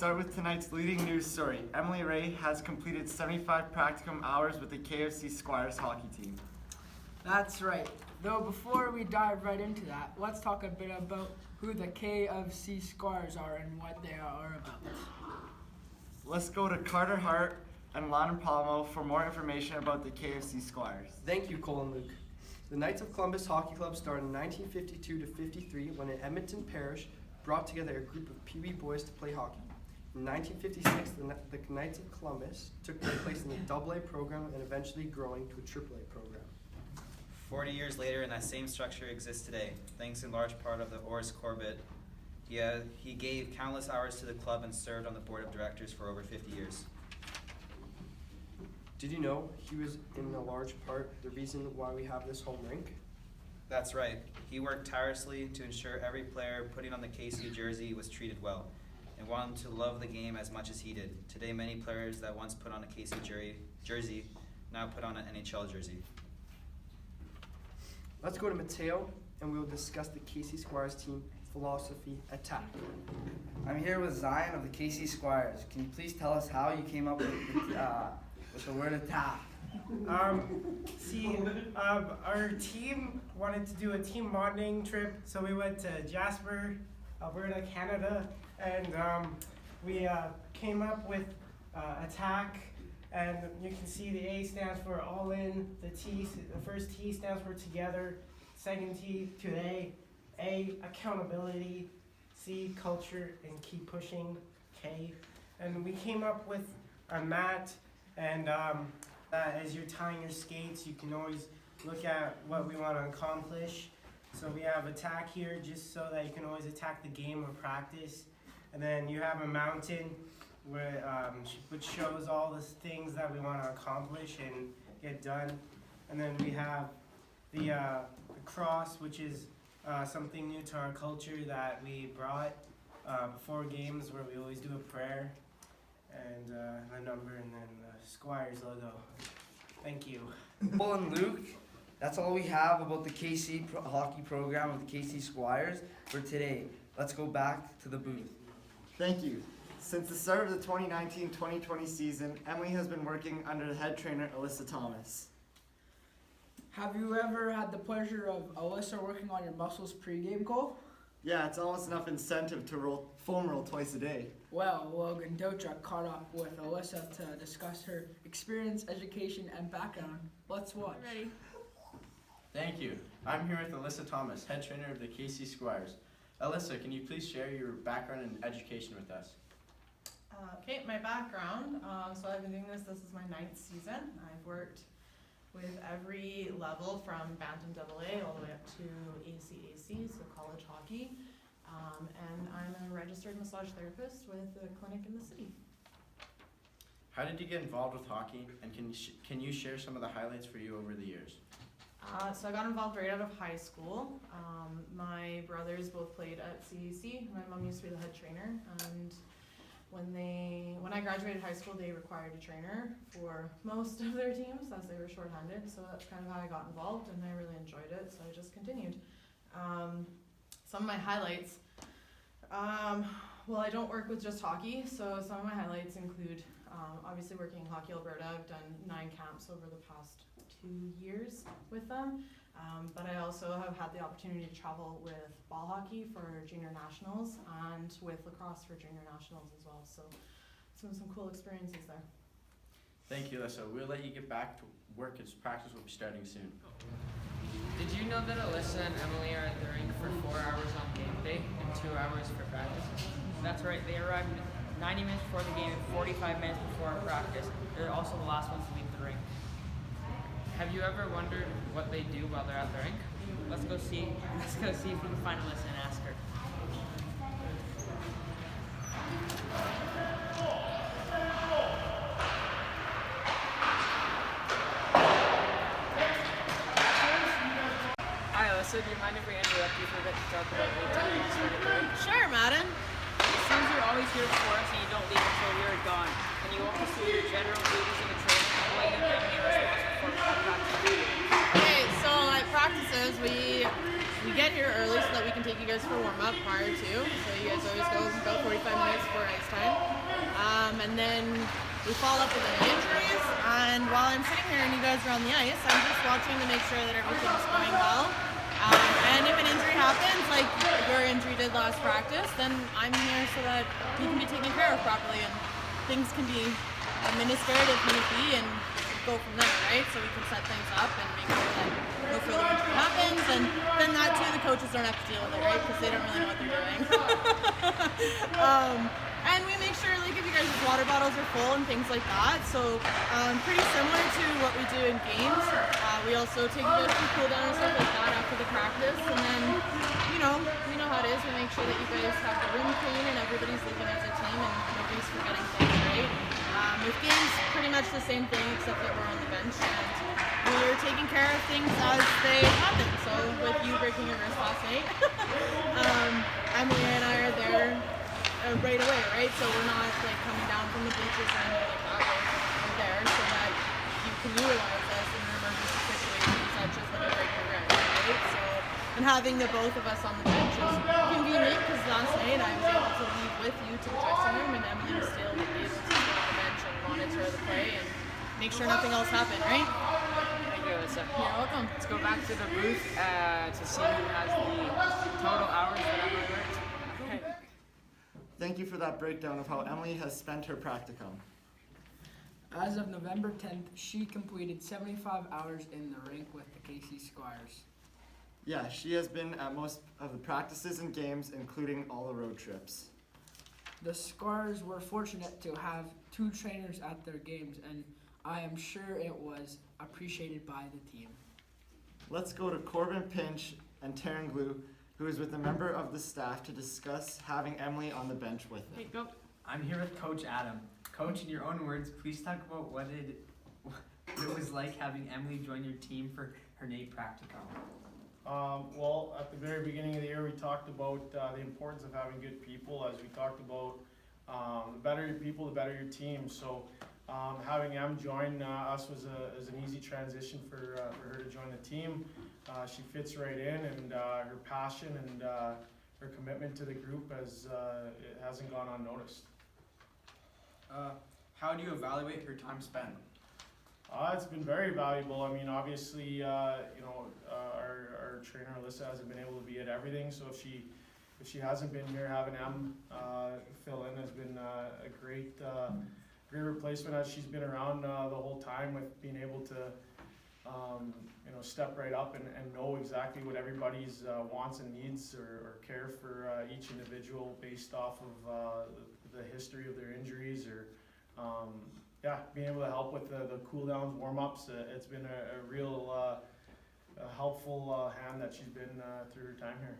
start with tonight's leading news story. Emily Ray has completed 75 practicum hours with the KFC Squires hockey team. That's right. Though before we dive right into that, let's talk a bit about who the KFC Squires are and what they are about. Let's go to Carter Hart and Lana Palmo for more information about the KFC Squires. Thank you, Cole and Luke. The Knights of Columbus Hockey Club started in 1952 to 53 when an Edmonton parish brought together a group of Pee Wee boys to play hockey. In 1956, the Knights of Columbus took their place in the AA program and eventually growing to a AAA program. 40 years later, and that same structure exists today, thanks in large part of the Oris Corbett. He gave countless hours to the club and served on the board of directors for over 50 years. Did you know he was in a large part the reason why we have this home rink? That's right. He worked tirelessly to ensure every player putting on the KC jersey was treated well and wanted to love the game as much as he did. Today, many players that once put on a KC jersey now put on an NHL jersey. Let's go to Mateo and we will discuss the KC Squires team philosophy attack. I'm here with Zion of the KC Squires. Can you please tell us how you came up with the word attack? Our team wanted to do a team bonding trip, so we went to Jasper, Alberta, Canada, and we came up with attack. And you can see the A stands for all in, the first T stands for together, second T today, A, accountability, C, culture, and keep pushing, K. And we came up with a mat, and as you're tying your skates, you can always look at what we want to accomplish. So we have attack here just so that you can always attack the game or practice. And then you have a mountain which shows all the things that we want to accomplish and get done. And then we have the cross, which is something new to our culture that we brought before games, where we always do a prayer and a number, and then the Squires logo. Thank you. Cole and Luke, that's all we have about the KC hockey program with the KC Squires for today. Let's go back to the booth. Thank you. Since the start of the 2019-2020 season, Emily has been working under the head trainer, Alyssa Thomas. Have you ever had the pleasure of Alyssa working on your muscles pre-game, Cole? Yeah, it's almost enough incentive to foam roll twice a day. Well, Logan Docha caught up with Alyssa to discuss her experience, education, and background. Let's watch. Ready. Thank you. I'm here with Alyssa Thomas, head trainer of the KC Squires. Alyssa, can you please share your background and education with us? Okay, my background. So I've been doing this is my 9th season. I've worked with every level from Bantam AA all the way up to ACAC, so college hockey. And I'm a registered massage therapist with a clinic in the city. How did you get involved with hockey, and can you share some of the highlights for you over the years? So I got involved right out of high school. My brothers both played at CAC. My mom used to be the head trainer, and when I graduated high school, they required a trainer for most of their teams as they were shorthanded. So that's kind of how I got involved, and I really enjoyed it. So I just continued. Some of my highlights. Well, I don't work with just hockey, so some of my highlights include obviously working in Hockey Alberta. I've done 9 camps over the past 2 years with them. But I also have had the opportunity to travel with ball hockey for junior nationals and with lacrosse for junior nationals as well. So some cool experiences there. Thank you, Alyssa. We'll let you get back to work as practice will be starting soon. Did you know that Alyssa and Emily are at the rink for 4 hours on game day and 2 hours for practice? That's right, they arrived 90 minutes before the game and 45 minutes before our practice. They're also the last ones to leave the rink. Have you ever wondered what they do while they're at the rink? Let's go see if we can find Alyssa and ask her. Hi Alyssa, do you mind if we interrupt you for a bit to talk about the time you started the rink? Sure, Madden. It seems you're always here for us and you don't leave until you're gone. Can you walk us through your general duties in the training and what you and Emily are responsible for practice? Okay, so at practices, we get here early so that we can take you guys for warm-up prior to. So you guys always go about 45 minutes for ice time. And then we follow up with any injuries. And while I'm sitting here and you guys are on the ice, I'm just watching to make sure that everything's going well. And if an injury happens, like your injury did last practice, then I'm here so that you can be taken care of properly and things can be administered if need be and go from there, right? So we can set things up and make sure that no further injury happens. And then that too, the coaches don't have to deal with it, right? Because they don't really know what they're doing. And we make sure, like, if you guys' water bottles are full and things like that. So pretty similar to what we do in games. We also take you guys to cool down and stuff like that after the practice. And then, you know how it is. We make sure that you guys have the room clean and everybody's leaving as a team and nobody's forgetting things, right? With games, pretty much the same thing except that we're on the bench and we're taking care of things as they happen. So with you breaking your wrist last night, Emily and I are there right away, right? So we're not like coming down from the bleachers or anything like that. We're there so that you can utilize us in an emergency situation such as when you break your wrist, right? So, and having the both of us on the bench is convenient because last night I was able to leave with you to the dressing room and Emily was still able to sit on the bench and monitor the play and make sure nothing else happened, right? Thank you, Alyssa. You're welcome. Let's go back to the booth to see who has the total hours that Emily worked. Okay. Thank you for that breakdown of how Emily has spent her practicum. As of November 10th, she completed 75 hours in the rink with the KC Squires. Yeah, she has been at most of the practices and games, including all the road trips. The Squires were fortunate to have 2 trainers at their games, and I am sure it was appreciated by the team. Let's go to Corbin Pinch and Taryn Glue, who is with a member of the staff to discuss having Emily on the bench with them. Hey, go. I'm here with Coach Adam. Coach, in your own words, please talk about what it was like having Emily join your team for her NAIT practicum. Well, at the very beginning of the year, we talked about the importance of having good people. As we talked about, the better your people, the better your team. So having Em join us was an easy transition for her to join the team. She fits right in, and her passion and her commitment to the group it hasn't gone unnoticed. How do you evaluate her time spent? It's been very valuable. I mean, obviously, our trainer Alyssa hasn't been able to be at everything. So if she hasn't been here, having Em fill in has been a great replacement as she's been around the whole time, with being able to step right up and know exactly what everybody's wants and needs, or care for each individual based off of the history of their injuries, or being able to help with the cool downs, warm-ups. It's been a real helpful hand that she's been through her time here.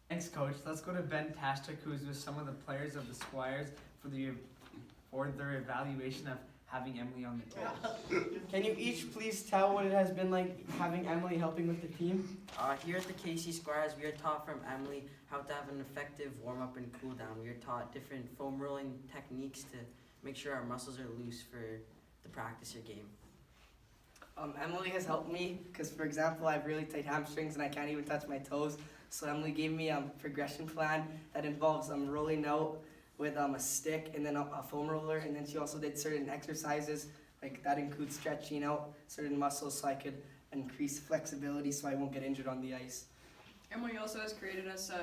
Thanks, Coach. Let's go to Ben Tashtuk, who's with some of the players of the Squires for their evaluation of having Emily on the team. Can you each please tell what it has been like having Emily helping with the team? Here at the KC Squires, we are taught from Emily how to have an effective warm-up and cool-down. We are taught different foam rolling techniques to make sure our muscles are loose for the practice or game. Emily has helped me because, for example, I have really tight hamstrings and I can't even touch my toes. So Emily gave me a progression plan that involves rolling out with a stick and then a foam roller, and then she also did certain exercises, like that includes stretching out certain muscles so I could increase flexibility so I won't get injured on the ice. Emily also has created us an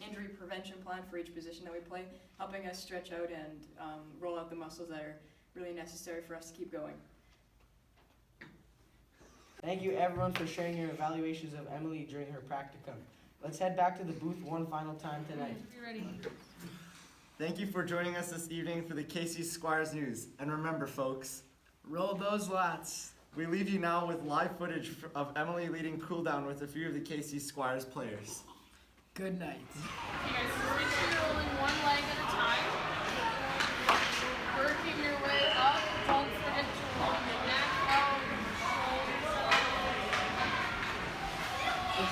injury prevention plan for each position that we play, helping us stretch out and roll out the muscles that are really necessary for us to keep going. Thank you everyone for sharing your evaluations of Emily during her practicum. Let's head back to the booth one final time tonight. Be ready. Thank you for joining us this evening for the KC Squires News. And remember, folks, Roll those lats. we leave you now with live footage of Emily leading cool down with a few of the KC Squires players. Good night. You guys, just make sure you're rolling one leg at a time. Working your way up. Don't forget to roll your neck out, your shoulders. You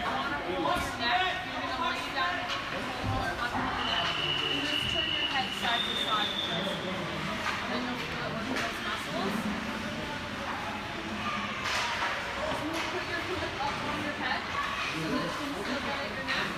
want to roll your neck. You're going to lay down and under your neck. And just turn your head side to side. And then you'll feel it working those muscles. So you put your foot up on your head so that you can still get at your neck.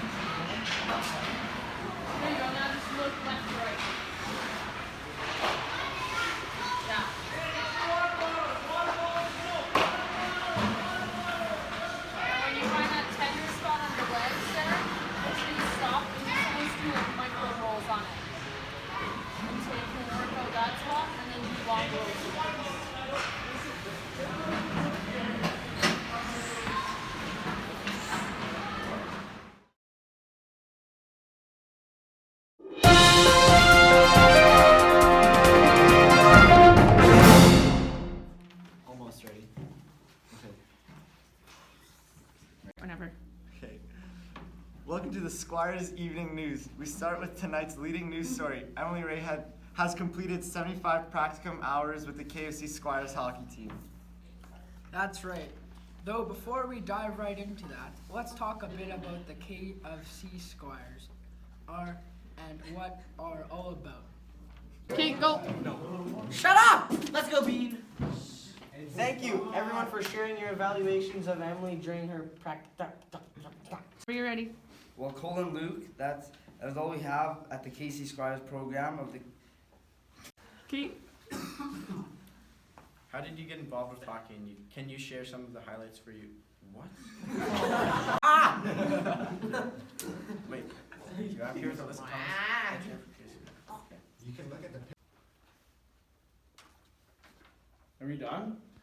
the Squires Evening News. We start with tonight's leading news story. Emily Ray has completed 75 practicum hours with the KFC Squires hockey team. That's right. Though before we dive right into that, let's talk a bit about the KFC Squires are and what are all about. Okay, go. Shut up! Let's go, Bean. Thank you, everyone, for sharing your evaluations of Emily during her practice. Are you ready? Well, Cole and Luke, that's all we have at the KC Squires program of the. Okay. How did you get involved with hockey, and can you share some of the highlights for you? What? Wait, I'm here with Alyssa Thomas. You can look at the Are we done?